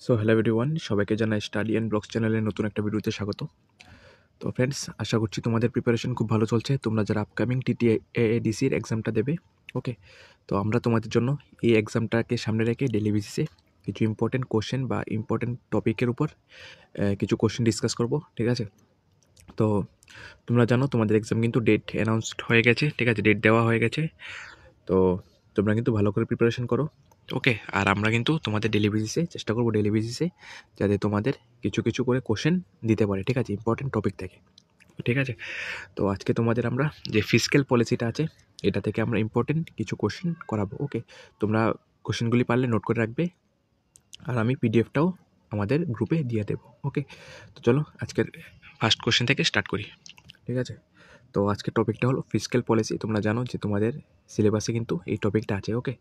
So hello everyone, সবাইকে জানাই study and blogs চ্যানেলের নতুন একটা ভিডিওতে স্বাগত। তো ফ্রেন্ডস, আশা করছি তোমাদের প্রিপারেশন খুব ভালো চলছে, তোমরা যারা আপকামিং TTADCর এক্সামটা দেবে। ওকে, তো আমরা তোমাদের জন্য এই এক্সামটাকে সামনে রেখে ডেলি বেসিসে কিছু ইম্পর্টেন্ট কোশ্চেন বা ইম্পর্টেন্ট টপিকের উপর কিছু কোশ্চেন ডিসকাস করব, ঠিক আছে? তো তোমরা জানো তোমাদের এক্সাম কিন্তু ডেট অ্যানাউন্সড হয়ে গেছে, ঠিক আছে, ডেট দেওয়া হয়ে গেছে। তো তোমরা কিন্তু ভালো করে প্রিপারেশন করো। ওকে, আর আমরা কিন্তু তোমাদের ডেলি বেসিসে চেষ্টা করবো যাতে তোমাদের কিছু কিছু করে কোশ্চেন দিতে পারে, ঠিক আছে, ইম্পর্টেন্ট টপিক থেকে। ঠিক আছে, তো আজকে তোমাদের আমরা যে ফিসক্যাল পলিসিটা আছে এটা থেকে আমরা ইম্পর্টেন্ট কিছু কোশ্চেন করাবো। ওকে, তোমরা কোশ্চেনগুলি পারলে নোট করে রাখবে, আর আমি পিডিএফটাও আমাদের গ্রুপে দিয়ে দেবো। ওকে, তো চলো আজকের ফার্স্ট কোশ্চেন থেকে স্টার্ট করি, ঠিক আছে? তো আজকের টপিকটা হলো ফিসক্যাল পলিসি। তোমরা জানো যে তোমাদের সিলেবাসে কিন্তু এই টপিকটা আছে। ওকে,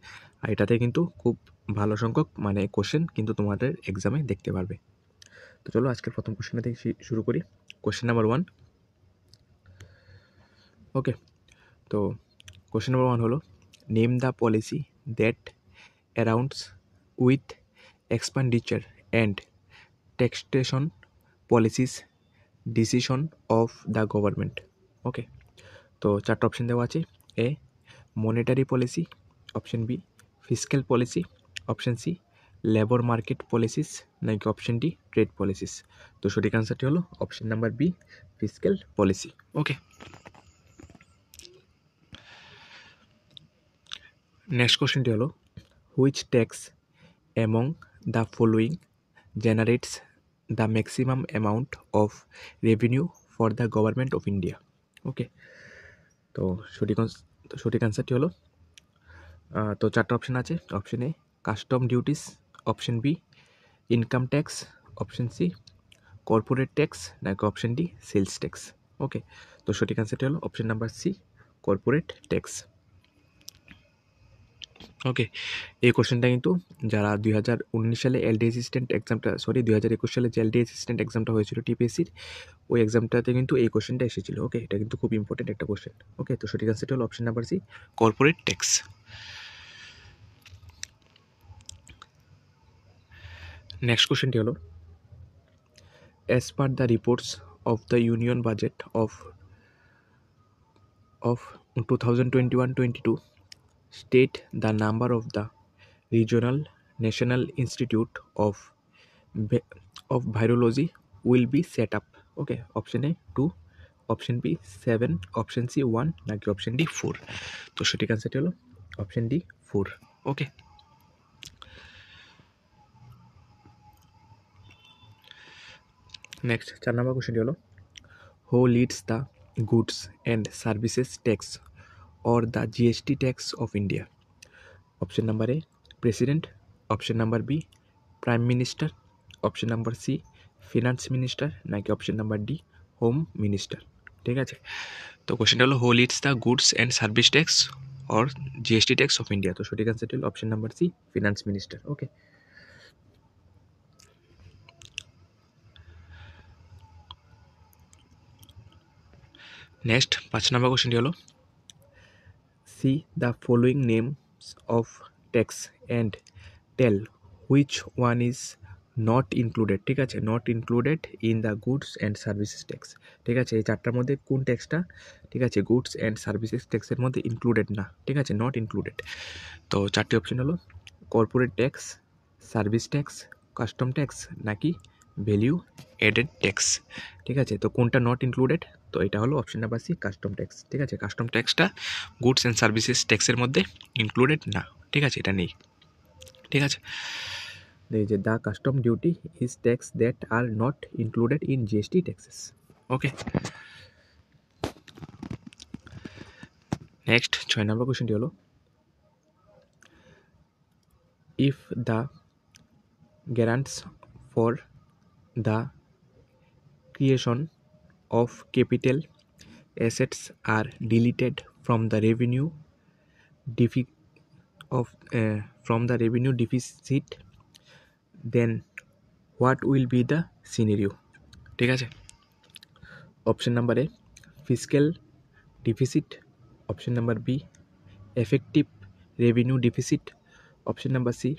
আর এটাতে কিন্তু খুব ভালো সংখ্যক কোশ্চেন কিন্তু তোমাদের এক্সামে দেখতে পারবে। তো চলো আজকের প্রথম কোশ্চেনটা থেকে শুরু করি। Question number 1। ওকে, তো কোশ্চেন নাম্বার 1 হলো, name the policy that arounds with expenditure and taxation policies decision of the government. Okay, তো চারটা অপশন দেওয়া আছে। A monetary policy, option B fiscal policy, option C labour market policies, নাকি option D trade policies. তো সঠিক আনসারটি হলো option number B, fiscal policy. Okay, next কোশ্চেনটি হলো, which tax among the following generates the maximum amount of revenue for the government of India. ওকে, তো সঠিক আনসারটি হলো, তো চারটা অপশন আছে। Option A custom duties, option B income tax, option C corporate tax, নাকি option D sales tax. Okay, তো সঠিক আনসারটি হলো option number C, corporate tax. Okay, এই কোশ্চেনটা কিন্তু যারা 2019 সালে এলডি অ্যাসিস্ট্যান্ট এক্সামটা 2021 সালে যে এলডি অ্যাসিস্ট্যান্ট এক্সামটা হয়েছিল টিপিএসসির, ওই এক্সামটাতে কিন্তু এই কোশ্চেনটা এসেছিল। ওকে, এটা কিন্তু খুব ইম্পর্টেন্ট একটা কোশ্চেন। ওকে, তো সঠিক আনসারটি হলো option number C, corporate tax. Next কোশ্চেনটি হলো, as per the reports of the union budget of 2021-22, state the number of the regional national institute of virology will be set up. Okay, option A 2, option B 7, option C 1, নাকি option D 4। তো সঠিক আনসারটি হলো option D 4। Okay, next 4 নম্বর কোশ্চেনটি হলো, who leads the goods and services tax or the GST tax of India? Option number A President, option number B Prime Minister, option number C Finance Minister, নাকি option number D home minister. ঠিক আছে, তো কোশ্চেনটা হলো, who leads the goods and service tax or GST tax of India. তো সঠিক আনসারটি হলো option number C, finance minister. Okay, next 5 number কোশ্চেনটি হলো, see the following names of tax and tell which one is not included. ঠিক আছে, not included in the goods and services tax. ঠিক আছে, এই চারটার মধ্যে কোন ট্যাক্সটা, ঠিক আছে, গুডস অ্যান্ড সার্ভিসেস ট্যাক্সের মধ্যে ইনক্লুডেড না, ঠিক আছে, নট ইনক্লুডেড। তো চারটি অপশন হলো corporate tax, service tax, custom tax, নাকি ভ্যালিউ এডেড ট্যাক্স। ঠিক আছে, তো কোনটা নট ইনক্লুডেড? তো এটা হলো option number C, custom tax. ঠিক আছে, কাস্টম ট্যাক্সটা গুডস অ্যান্ড সার্ভিসেস ট্যাক্সের মধ্যে ইনক্লুডেড না, ঠিক আছে, এটা নেই। ঠিক আছে, এই যে the custom duty is tax that are not included in GST taxes. Okay, next 6 number কোশ্চেনটি হলো, if the grants for the creation of capital assets are deleted from the revenue deficit, then what will be the scenario? ঠিক আছে, option number A fiscal deficit, option number B effective revenue deficit, option number C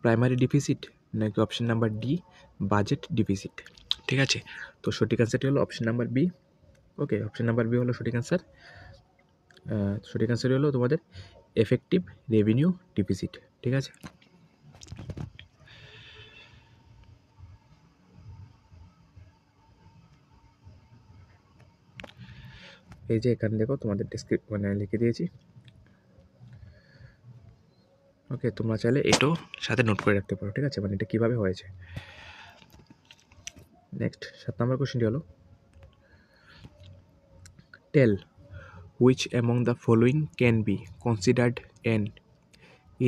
primary deficit, নাকি option number D budget deficit. ঠিক আছে, তো সঠিক অ্যান্সারটি হলো option number B. Okay, option number B হলো সঠিক অ্যান্সার। সঠিক অ্যান্সারটি হলো তোমাদের এফেক্টিভ রেভিনিউ ডিফিসিট। ঠিক আছে, এই যে এখানে দেখো তোমাদের মানে লিখে দিয়েছি। ওকে, তোমরা চাইলে এটাও সাথে নোট করে রাখতে পারো। ঠিক আছে, মানে এটা কীভাবে হয়েছে। নেক্সট 7 নম্বর কোশ্চেনটি হলো টেল which among the following can be considered an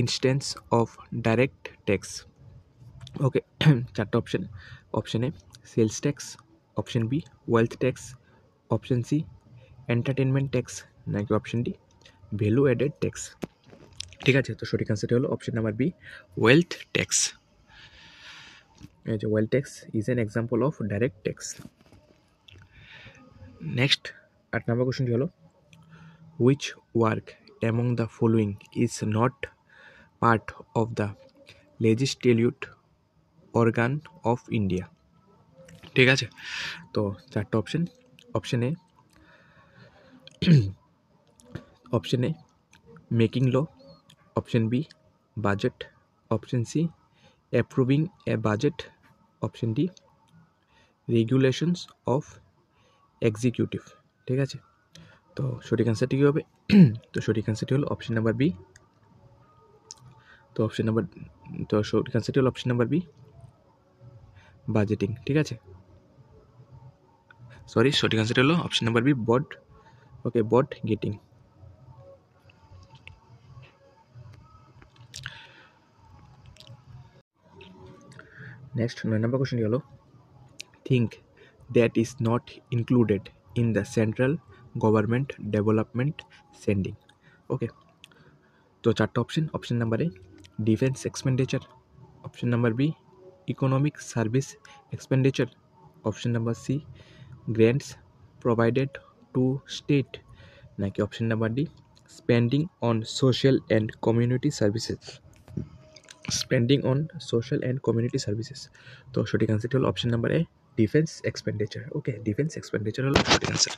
instance of direct tax. Okay, চারটা option. Option A sales tax, option B wealth tax, option C entertainment tax, নাকি option D value added tax. ঠিক আছে, তো সঠিক অ্যান্সারটি হলো option number B wealth tax. এই যে wealth tax is an example of direct tax. Next 8 number কোশ্চেনটি হলো which work among the following is not part of the legislative organ of India. ঠিক আছে, তো চারটা option. Option A making law, option B budget, option C approving a budget, option D regulations of executive. ঠিক আছে, তো সঠিক অ্যান্সারটি কী হবে? তো সঠিক অ্যান্সারটি হলো অপশন নাম্বার বি। তো সঠিক অ্যান্সারটি হলো অপশন নাম্বার বি বাজেটিং। ঠিক আছে, সঠিক অ্যান্সারটি হলো অপশন নাম্বার বি বড। Okay, budgeting. Next 9 number কোশ্চেনটি হলো think that is not included in the central government development spending. Okay, তো চারটা option. Option number A defence expenditure, option number B economic service expenditure, option number C grants provided to state, নাকি option number D spending on social and community services. তো সঠিক অ্যান্সারটি হলো option number A defence expenditure. Okay, defence expenditure হলো সঠিক answer.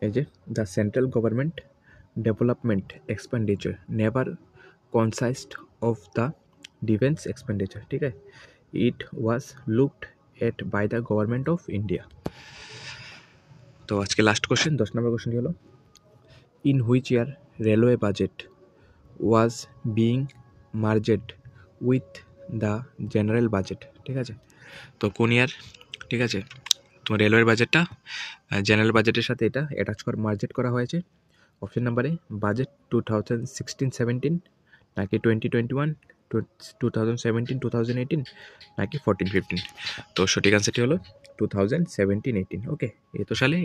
এই যে the central government development expenditure never consist of the defence expenditure. ঠিক আছে, it was looked at by the government of India. তো আজকে লাস্ট কোশ্চেন 10 নম্বর কোশ্চেনটি হলো in which year railway budget was being merged with the general budget. ঠিক আছে, তো কোন ইয়ার? ঠিক আছে, তোমার রেলওয়ের বাজেটটা জেনারেল বাজেটের সাথে এটা মার্জেট করা হয়েছে। অপশন নাম্বারে বাজেট 2016-17, নাকি 2021, 2017-2018, নাকি 14-15। তো সঠিক অ্যান্সারটি হলো 2017-18। ওকে, এই তো সালে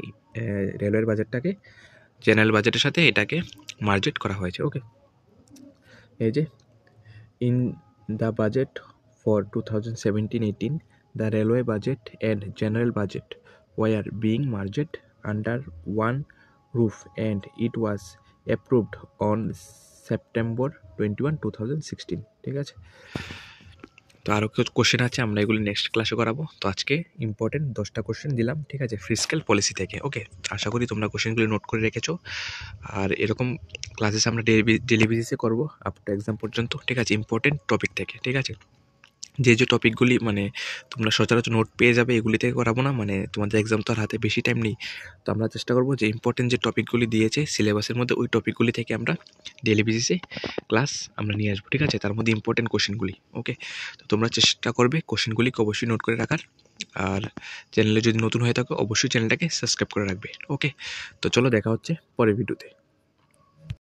রেলওয়ের বাজেটটাকে জেনারেল বাজেটের সাথে এটাকে মার্জেট করা হয়েছে। ওকে, এই যে in the budget for 2017-18 the railway budget and general budget were being merged under one roof and it was approved on September 21, 2016। ঠিক আছে, তো আরও কিছু কোশ্চেন আছে, আমরা এগুলি নেক্সট ক্লাসে করাবো। তো আজকে ইম্পর্টেন্ট 10টা কোশ্চেন দিলাম। ঠিক আছে, ফিসক্যাল পলিসি থেকে। ওকে, আশা করি তোমরা কোশ্চেনগুলি নোট করে রেখেছো। আর এরকম ক্লাসেস আমরা ডেলি বেসিসে করবো আপ টু এক্সাম পর্যন্ত। ঠিক আছে, ইম্পর্টেন্ট টপিক থেকে। ঠিক আছে, যে টপিকগুলি মানে তোমরা সচরাচর নোট পেয়ে যাবে এগুলি থেকে করাবো না, মানে তোমাদের এক্সাম তো আর হাতে বেশি টাইম নেই। তো আমরা চেষ্টা করবো যে ইম্পর্টেন্ট যে টপিকগুলি দিয়েছে সিলেবাসের মধ্যে ওই টপিকগুলি থেকে আমরা ডেলি বেসিসে ক্লাস আমরা নিয়ে আসবো। ঠিক আছে, তার মধ্যে ইম্পর্টেন্ট কোশ্চেনগুলি। ওকে, তো তোমরা চেষ্টা করবে কোশ্চেনগুলিকে অবশ্যই নোট করে রাখার। আর চ্যানেলে যদি নতুন হয়ে থাকো অবশ্যই চ্যানেলটাকে সাবস্ক্রাইব করে রাখবে। ওকে, তো চলো দেখা হচ্ছে পরের ভিডিওতে।